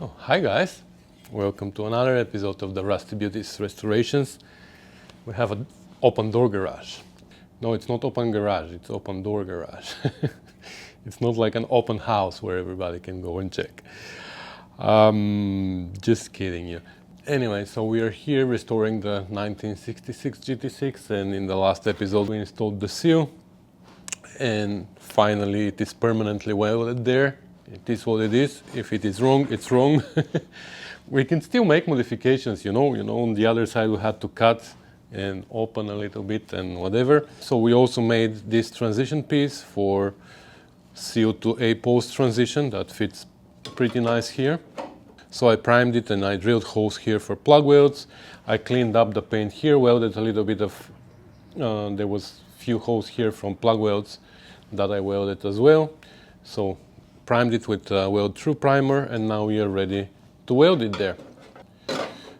Oh, hi guys! Welcome to another episode of the Rusty Beauties Restorations. We have an open door garage. No, it's not open garage, it's open door garage. It's not like an open house where everybody can go and check. Just kidding you. Anyway, so we are here restoring the 1966 GT6, and in the last episode we installed the sill, and finally it is permanently welded there. It is what it is. If it is wrong, it's wrong. We can still make modifications, you know, on the other side we had to cut and open a little bit and whatever. So we also made this transition piece for CO to A post transition that fits pretty nice here. So I primed it and I drilled holes here for plug welds. I cleaned up the paint here, welded a little bit of, there was few holes here from plug welds that I welded as well. So primed it with weld through primer, and now we are ready to weld it there.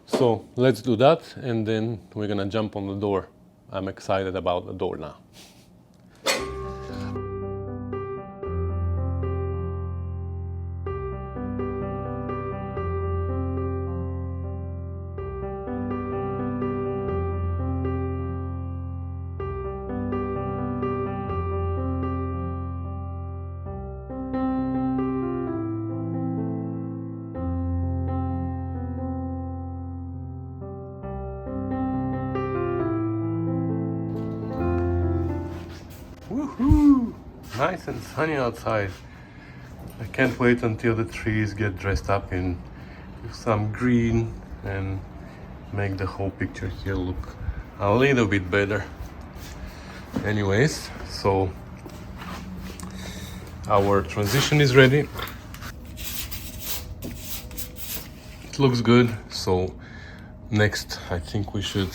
So let's do that, and then we're gonna jump on the door. I'm excited about the door now. Woohoo! Nice and sunny outside. I can't wait until the trees get dressed up in some green and make the whole picture here look a little bit better. Anyways, so our transition is ready. It looks good. So next I think we should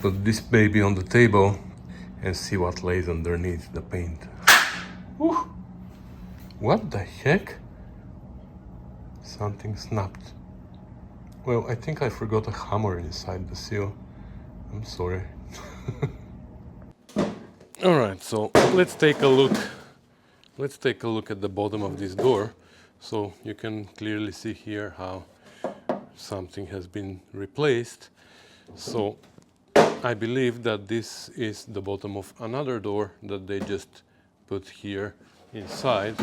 put this baby on the table and see what lays underneath the paint. Whew. What the heck? Something snapped. Well, I think I forgot a hammer inside the sill. I'm sorry. Alright, so let's take a look. Let's take a look at the bottom of this door. So you can clearly see here how something has been replaced. So I believe that this is the bottom of another door that they just put here inside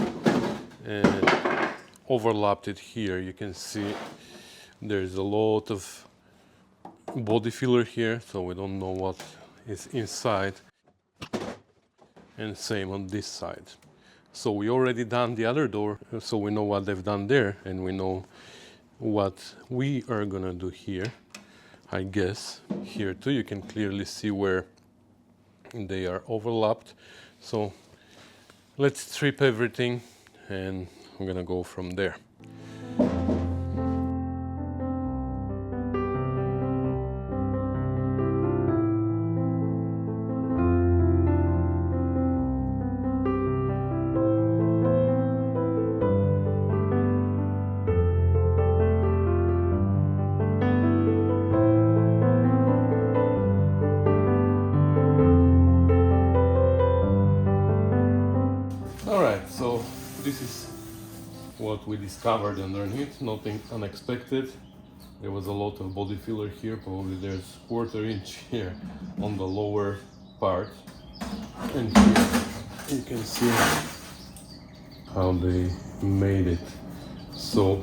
and overlapped it here. You can see there's a lot of body filler here, so we don't know what is inside, and same on this side. So we already done the other door, so we know what they've done there, and we know what we are gonna do here. I guess here too you can clearly see where they are overlapped. So let's strip everything and I'm gonna go from there. Alright, so this is what we discovered underneath, nothing unexpected. There was a lot of body filler here, probably there's 1/4 inch here on the lower part. And here you can see how they made it. So,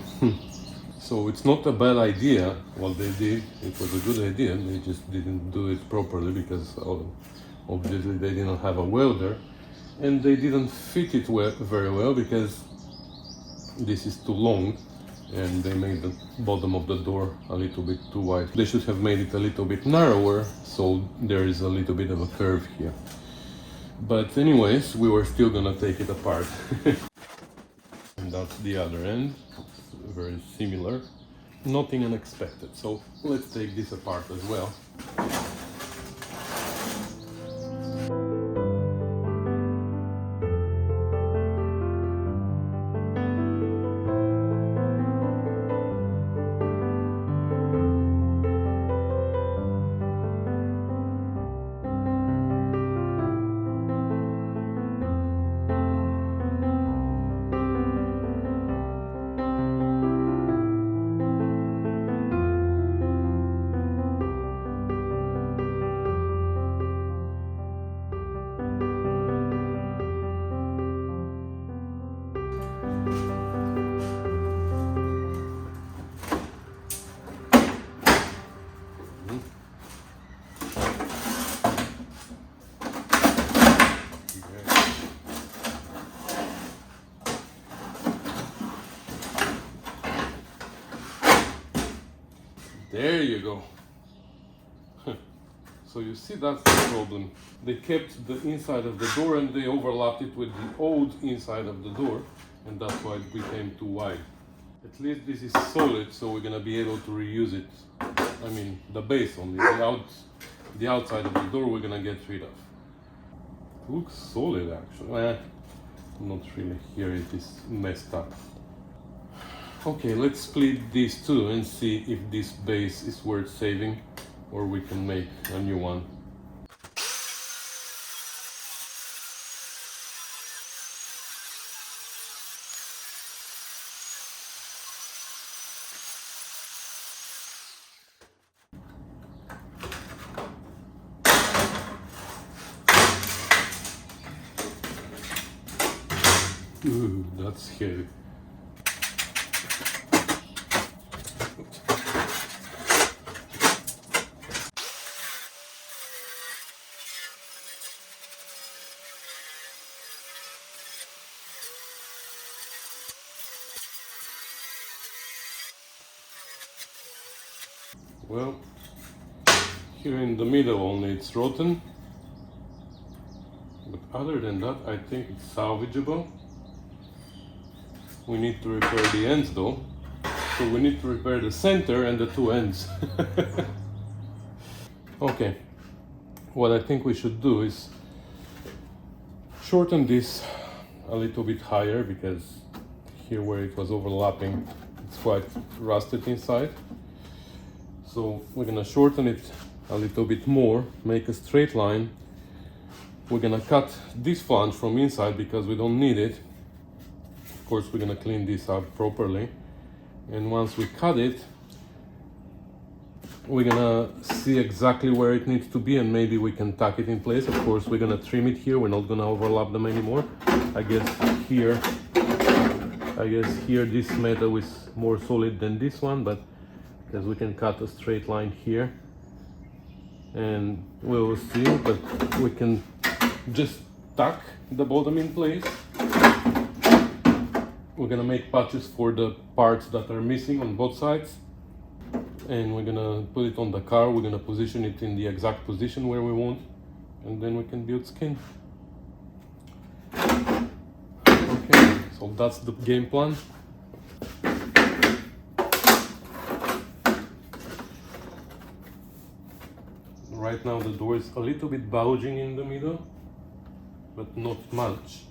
so it's not a bad idea what they did, it was a good idea, they just didn't do it properly because obviously they didn't have a welder. And they didn't fit it very well because this is too long and they made the bottom of the door a little bit too wide. They should have made it a little bit narrower, so there is a little bit of a curve here. But anyways, we were still gonna take it apart. And that's the other end, very similar. Nothing unexpected, so let's take this apart as well. There you go. So you see, that's the problem. They kept the inside of the door and they overlapped it with the old inside of the door, and that's why it became too wide. At least this is solid, so we're gonna be able to reuse it. I mean, the base only, the outside of the door we're gonna get rid of. It looks solid actually. Not really. Here it is messed up. Okay, let's split these two and see if this base is worth saving, or we can make a new one. Ooh, that's heavy. Well, here in the middle only it's rotten, but other than that I think it's salvageable. We need to repair the ends though, so we need to repair the center and the two ends. Okay, what I think we should do is shorten this a little bit higher, because here where it was overlapping it's quite rusted inside. So we're gonna shorten it a little bit more, make a straight line. We're gonna cut this flange from inside because we don't need it. Of course, we're gonna clean this up properly. And once we cut it, we're gonna see exactly where it needs to be, and maybe we can tack it in place. Of course, we're gonna trim it here. We're not gonna overlap them anymore. I guess here this metal is more solid than this one, but because we can cut a straight line here, and we will see. But we can just tack the bottom in place. We're gonna make patches for the parts that are missing on both sides, and we're gonna put it on the car. We're gonna position it in the exact position where we want, and then we can build skin. Okay, so that's the game plan. Right now the door is a little bit bulging in the middle, but not much.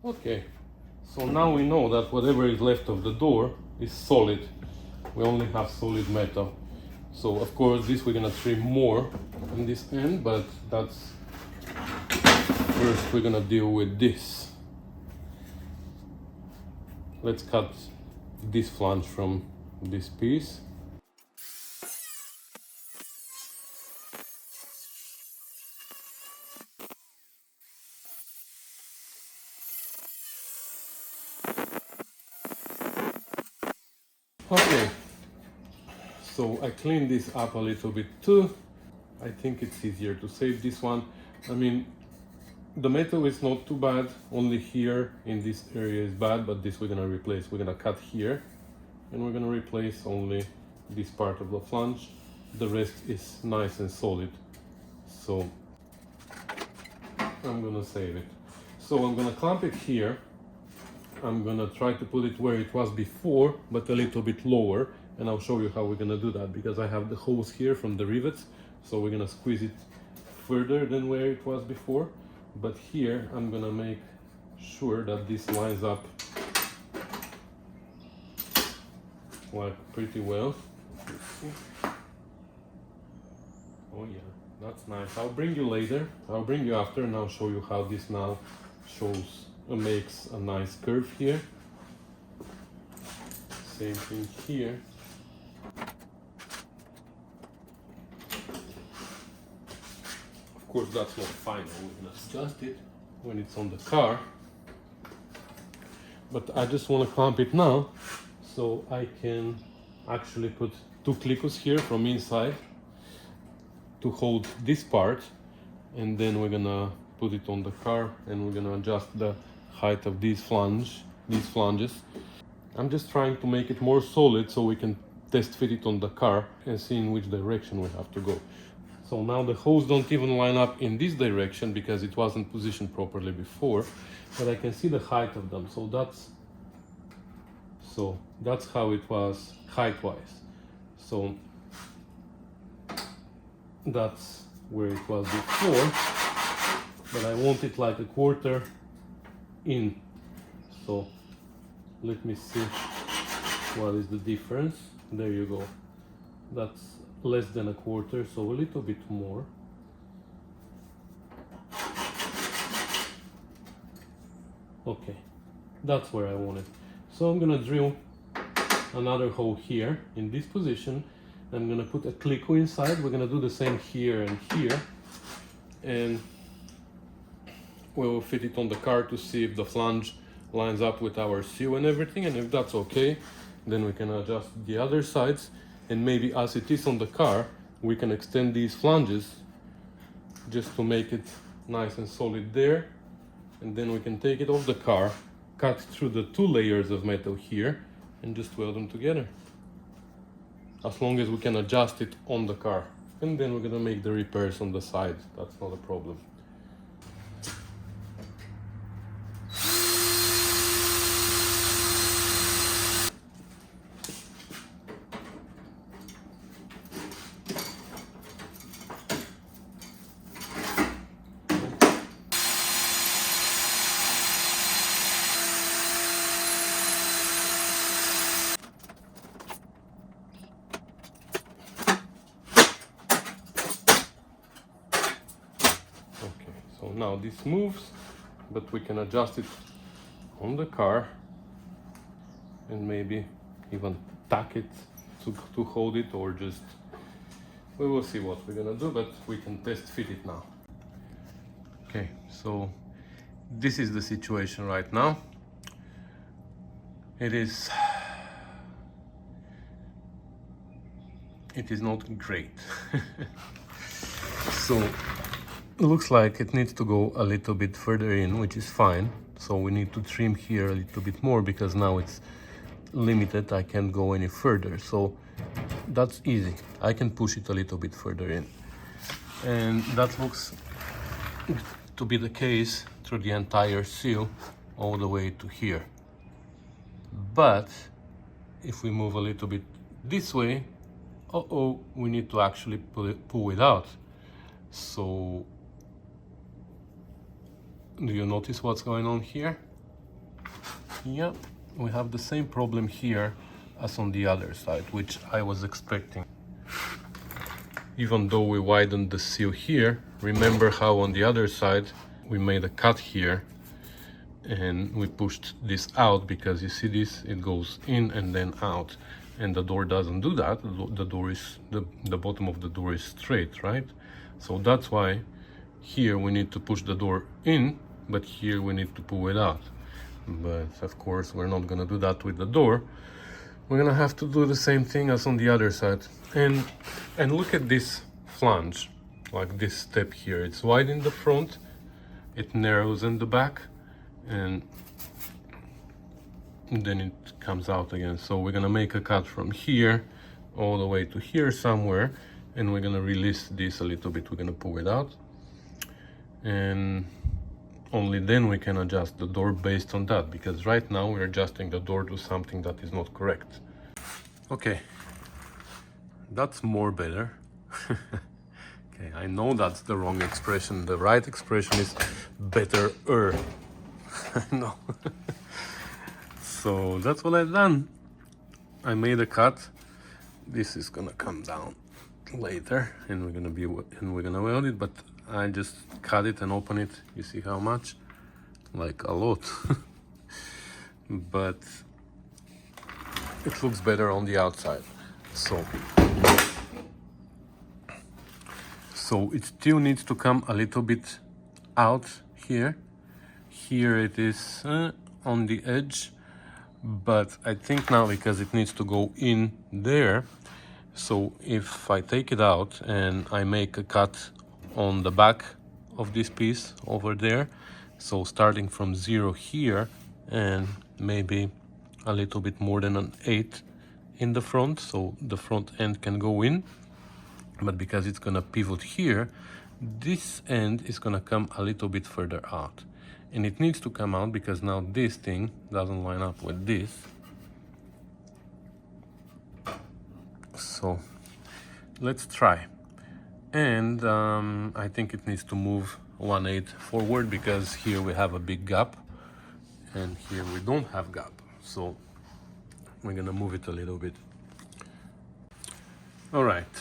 Okay, so now we know that whatever is left of the door is solid. We only have solid metal. So of course this we're gonna trim more on this end, but that's first we're gonna deal with this. Let's cut this flange from this piece. Okay, so I cleaned this up a little bit too. I think it's easier to save this one. I mean, the metal is not too bad, only here in this area is bad, but this we're gonna replace. We're gonna cut here, and we're gonna replace only this part of the flange. The rest is nice and solid, so I'm gonna save it. So I'm gonna clamp it here, I'm gonna try to put it where it was before, but a little bit lower, and I'll show you how we're gonna do that, because I have the hose here from the rivets, so we're gonna squeeze it further than where it was before. But here I'm gonna make sure that this lines up like pretty well. Oh yeah, that's nice. I'll bring you later, I'll bring you after, and I'll show you how this now makes a nice curve here. Same thing here. Of course, that's not final. We're gonna adjust it when it's on the car. But I just want to clamp it now, so I can actually put two clicos here from inside to hold this part, and then we're gonna put it on the car, and we're gonna adjust the height of these flanges. I'm just trying to make it more solid so we can test fit it on the car and see in which direction we have to go. So now the hose don't even line up in this direction because it wasn't positioned properly before, but I can see the height of them. So that's how it was height-wise. So that's where it was before, but I want it like a quarter in. So let me see what is the difference. There you go. That's less than a quarter, so a little bit more. Okay, that's where I want it. So I'm gonna drill another hole here in this position. I'm gonna put a clico inside. We're gonna do the same here and here, and we'll fit it on the car to see if the flange lines up with our sill and everything, and if that's okay, then we can adjust the other sides, and maybe as it is on the car, we can extend these flanges just to make it nice and solid there, and then we can take it off the car, cut through the two layers of metal here, and just weld them together. As long as we can adjust it on the car, and then we're gonna make the repairs on the side. That's not a problem. So now this moves, but we can adjust it on the car and maybe even tack it to hold it, or just, we will see what we're gonna do, but we can test fit it now. Okay, so this is the situation right now. It is not great. So it looks like it needs to go a little bit further in, which is fine. So we need to trim here a little bit more because now it's limited. I can't go any further. So that's easy. I can push it a little bit further in. And that looks to be the case through the entire sill all the way to here. But if we move a little bit this way, we need to actually pull it out. So do you notice what's going on here? Yeah, we have the same problem here as on the other side, which I was expecting. Even though we widened the sill here, remember how on the other side we made a cut here and we pushed this out, because you see this, it goes in and then out, and the door doesn't do that. The door is the bottom of the door is straight, right? So that's why here we need to push the door in, but here we need to pull it out. But of course we're not gonna do that with the door. We're gonna have to do the same thing as on the other side. And look at this flange, like this step here. It's wide in the front, it narrows in the back, and then it comes out again. So we're gonna make a cut from here all the way to here somewhere, and we're gonna release this a little bit. We're gonna pull it out, and only then we can adjust the door based on that, because right now we're adjusting the door to something that is not correct. Okay, that's more better. Okay, I know that's the wrong expression. The right expression is better-er. I know. So that's what I've done. I made a cut. This is gonna come down later, and we're gonna weld it. But I just cut it and open it. You see how much? Like a lot. But it looks better on the outside. So it still needs to come a little bit out here. Here it is on the edge, but I think now because it needs to go in there, so if I take it out and I make a cut on the back of this piece over there, so starting from 0 here and maybe a little bit more than an 8 in the front, so the front end can go in. But because it's gonna pivot here, this end is gonna come a little bit further out. And it needs to come out because now this thing doesn't line up with this. So let's try. And I think it needs to move 1/8 forward because here we have a big gap and here we don't have gap. So we're gonna move it a little bit. All right.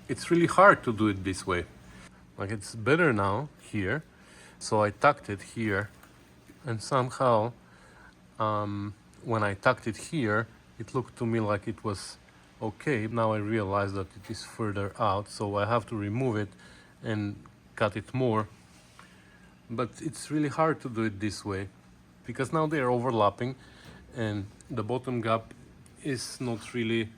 It's really hard to do it this way. Like, it's better now here. So I tucked it here, and somehow when I tucked it here, it looked to me like it was okay. Now I realize that it is further out, so I have to remove it and cut it more. But it's really hard to do it this way because now they are overlapping and the bottom gap is not really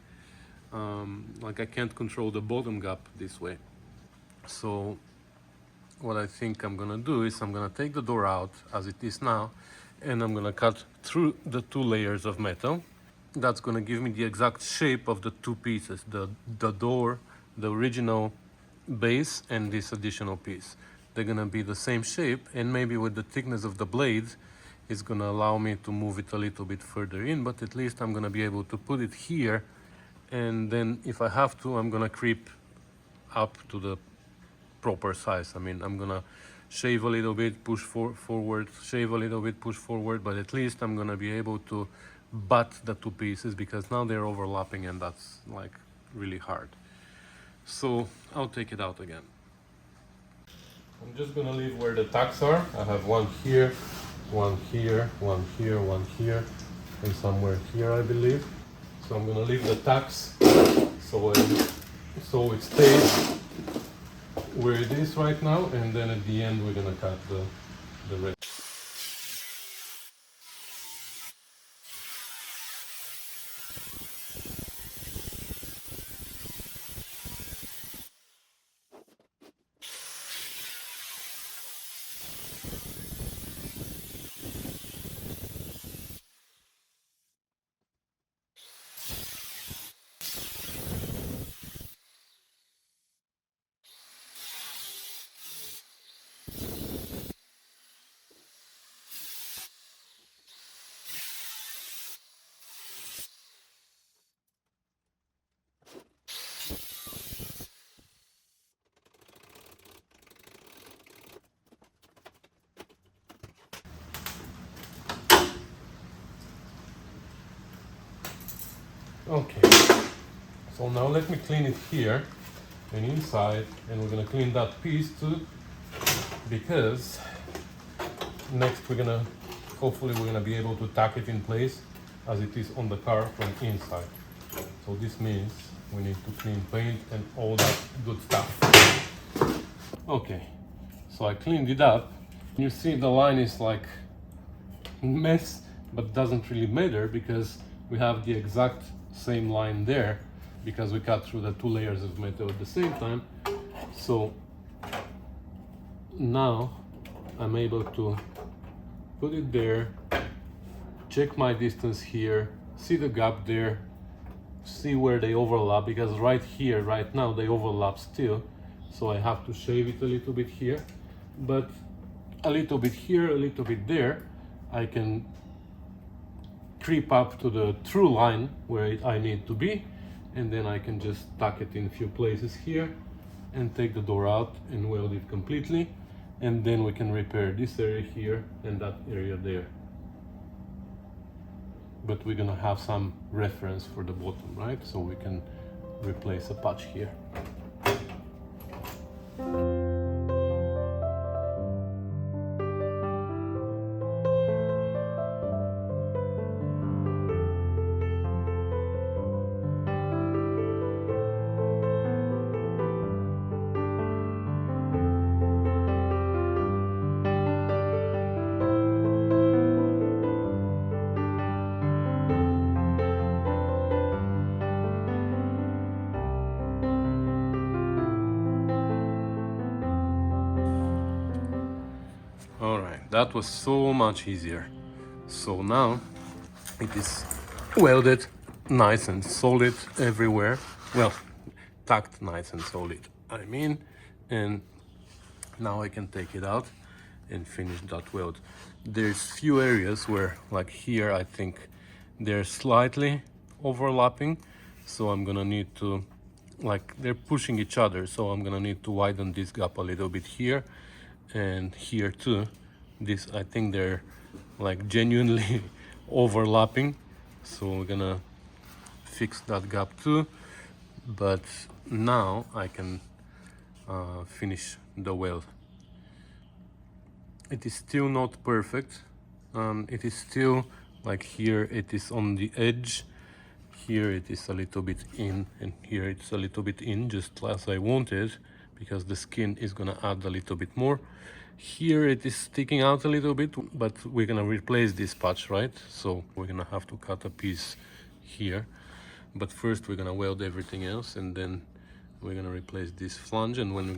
like I can't control the bottom gap this way. So what I think I'm gonna do is I'm gonna take the door out as it is now, and I'm gonna cut through the 2 layers of metal. That's gonna give me the exact shape of the 2 pieces, the door, the original base, and this additional piece. They're gonna be the same shape, and maybe with the thickness of the blade, it's gonna allow me to move it a little bit further in, but at least I'm gonna be able to put it here. And then if I have to, I'm gonna creep up to the proper size. I mean, I'm gonna shave a little bit, push forward, shave a little bit, push forward, but at least I'm gonna be able to butt the 2 pieces because now they're overlapping and that's like really hard. So I'll take it out again. I'm just gonna leave where the tacks are. I have one here, one here, one here, one here, and somewhere here, I believe. So I'm gonna leave the tacks so it stays where it is right now, and then at the end we're gonna cut the rest. Okay, so now let me clean it here and inside, and we're gonna clean that piece too, because next hopefully we're gonna be able to tack it in place as it is on the car from inside. So this means we need to clean paint and all that good stuff. Okay, so I cleaned it up. You see the line is like mess, but doesn't really matter because we have the exact same line there because we cut through the 2 layers of metal at the same time. So now I'm able to put it there, check my distance here, see the gap there, see where they overlap, because right here, right now, they overlap still. So I have to shave it a little bit here. but a little bit here, a little bit there, I can creep up to the true line where I need to be, and then I can just tuck it in a few places here and take the door out and weld it completely, and then we can repair this area here and that area there. But we're gonna have some reference for the bottom, right? So we can replace a patch here. Alright, that was so much easier. So now it is welded nice and solid everywhere. Well, tacked nice and solid, I mean. And now I can take it out and finish that weld. There's few areas where, like here, I think they're slightly overlapping. So I'm gonna need to, like, they're pushing each other. So I'm gonna need to widen this gap a little bit here and here too. This, I think they're like genuinely overlapping, so we're gonna fix that gap too. But now I can finish the weld. It is still not perfect. It is still like here it is on the edge, here it is a little bit in, and here it's a little bit in, just as I wanted, because the skin is gonna add a little bit more. Here it is sticking out a little bit, but we're gonna replace this patch, right? So we're gonna have to cut a piece here, but first we're gonna weld everything else, and then we're gonna replace this flange. And when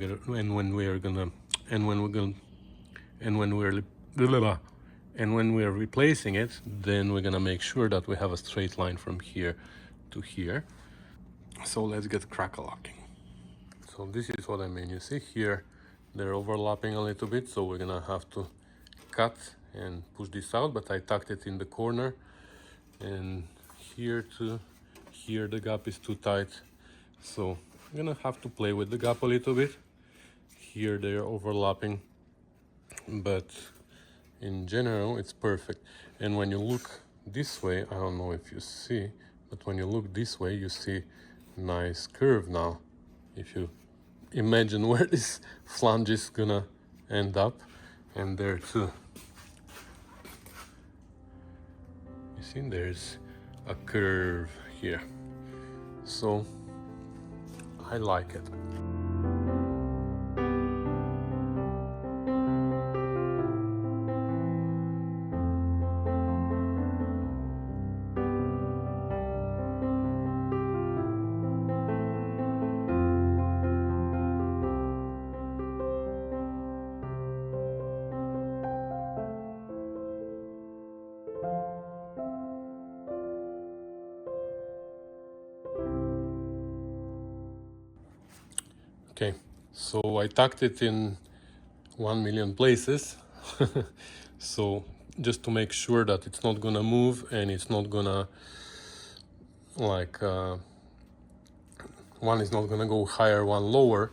we're replacing it, then we're gonna make sure that we have a straight line from here to here. So let's get crack-a-locking. So this is what I mean. You see here they're overlapping a little bit, so we're gonna have to cut and push this out, but I tucked it in the corner, and here to here the gap is too tight, so I'm gonna have to play with the gap a little bit. Here they're overlapping, but in general it's perfect. And when you look this way, I don't know if you see, but when you look this way you see nice curve now. If you imagine where this flange is gonna end up, and there too. You see there's a curve here, so I like it. Okay, so I tucked it in 1 million places. So just to make sure that it's not gonna move and it's not gonna like one is not gonna go higher, one lower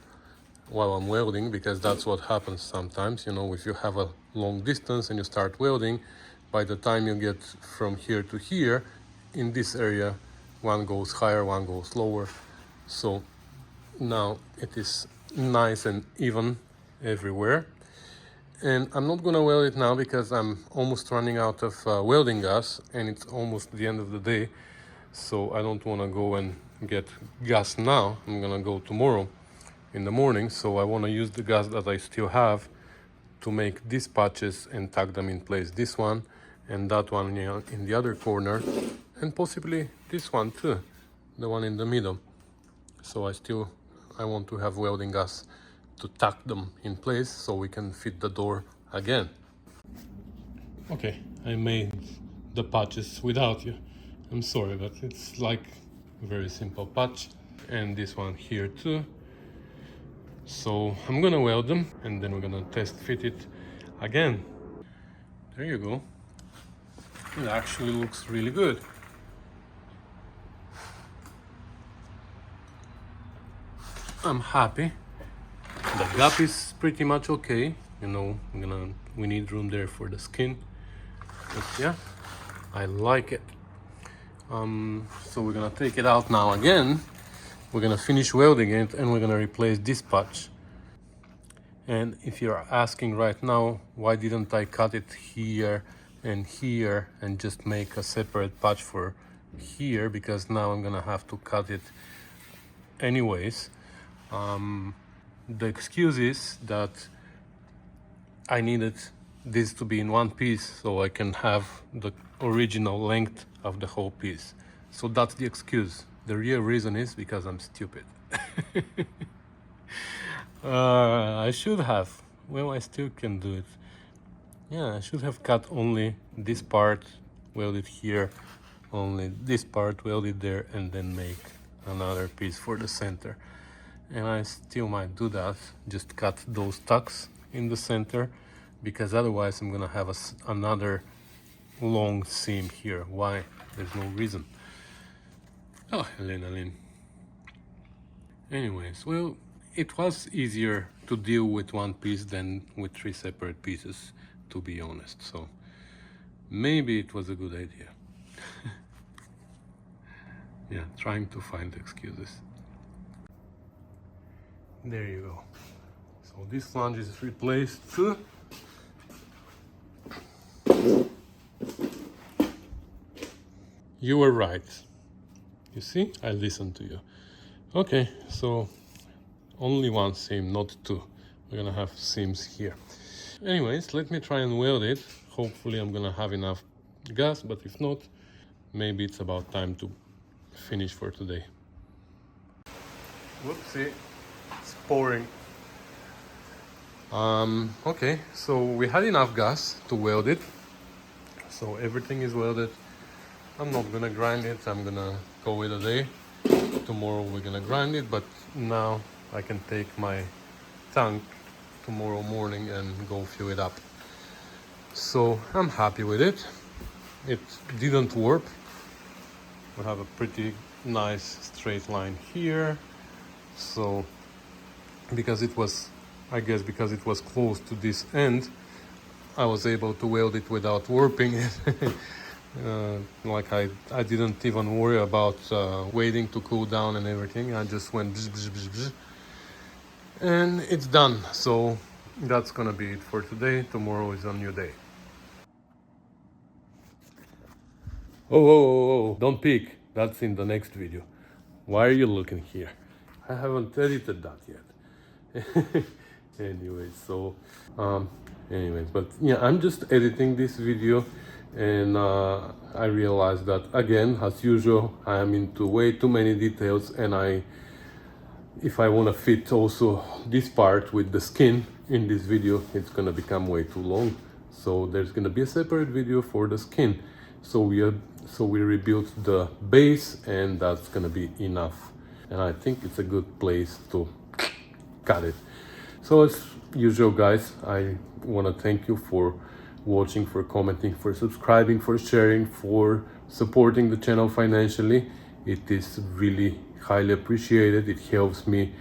while I'm welding, because that's what happens sometimes. You know, if you have a long distance and you start welding, by the time you get from here to here, in this area, one goes higher, one goes lower. So now it is nice and even everywhere. And I'm not gonna weld it now because I'm almost running out of welding gas, and it's almost the end of the day, so I don't want to go and get gas now. I'm gonna go tomorrow in the morning, so I want to use the gas that I still have to make these patches and tuck them in place. This one and that one in the other corner, and possibly this one too, the one in the middle. So I want to have welding gas to tuck them in place so we can fit the door again. Okay, I made the patches without you. I'm sorry, but it's like a very simple patch. And this one here too. So I'm gonna weld them and then we're gonna test fit it again. There you go. It actually looks really good. I'm happy. The gap is pretty much okay. You know, we need room there for the skin. But yeah, I like it. So we're gonna take it out now again. We're gonna finish welding it and we're gonna replace this patch. And if you're asking right now, why didn't I cut it here and just make a separate patch for here, because now I'm gonna have to cut it anyways. The excuse is that I needed this to be in one piece so I can have the original length of the whole piece. So that's the excuse. The real reason is because I'm stupid. I should have. Well, I still can do it. Yeah, I should have cut only this part, welded here, only this part welded there, and then make another piece for the center. And I still might do that, just cut those tucks in the center, because otherwise I'm gonna have another long seam here. Why? There's no reason. Oh, Elin. Anyways, well, it was easier to deal with one piece than with three separate pieces, to be honest. So maybe it was a good idea. Yeah, trying to find excuses. There you go. So this flange is replaced. You were right. You see, I listened to you. Okay, so only one seam, not two. We're gonna have seams here. Anyways, let me try and weld it. Hopefully I'm gonna have enough gas, but if not, maybe it's about time to finish for today. Whoopsie, it's pouring. Okay, so we had enough gas to weld it. So everything is welded. I'm not gonna grind it, I'm gonna call it a day. Tomorrow we're gonna grind it, but now I can take my tank tomorrow morning and go fill it up. So I'm happy with it. It didn't warp. We have a pretty nice straight line here. So because it was, I guess because it was close to this end, I was able to weld it without warping it. Like I didn't even worry about waiting to cool down and everything. I just went bzz, bzz, bzz, bzz, and it's done. So that's gonna be it for today. Tomorrow is a new day. Oh, don't peek. That's in the next video. Why are you looking here? I haven't edited that yet. Anyways, but yeah, I'm just editing this video, and I realized that again, as usual, I am into way too many details, and if I want to fit also this part with the skin in this video, it's gonna become way too long. So there's gonna be a separate video for the skin. So we rebuilt the base, and that's gonna be enough. And I think it's a good place to cut it. So as usual, guys, I want to thank you for watching, for commenting, for subscribing, for sharing, for supporting the channel financially. It is really highly appreciated. It helps me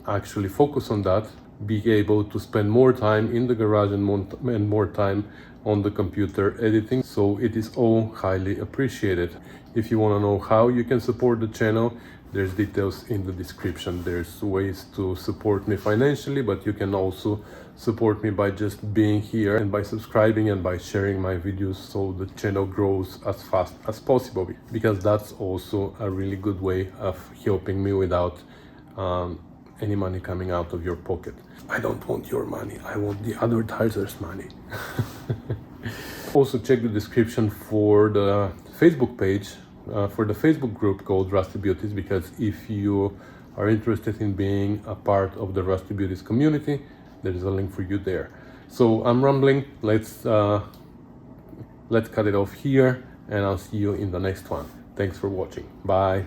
actually focus on that, be able to spend more time in the garage and more time on the computer editing. So it is all highly appreciated. If you want to know how you can support the channel, there's details in the description. There's ways to support me financially, but you can also support me by just being here and by subscribing and by sharing my videos so the channel grows as fast as possible, because that's also a really good way of helping me without any money coming out of your pocket. I don't want your money, I want the advertisers' money. Also check the description for the Facebook page, for the Facebook group called Rusty Beauties, because if you are interested in being a part of the Rusty Beauties community, there is a link for you there. So I'm rambling, let's cut it off here, and I'll see you in the next one. Thanks for watching. Bye.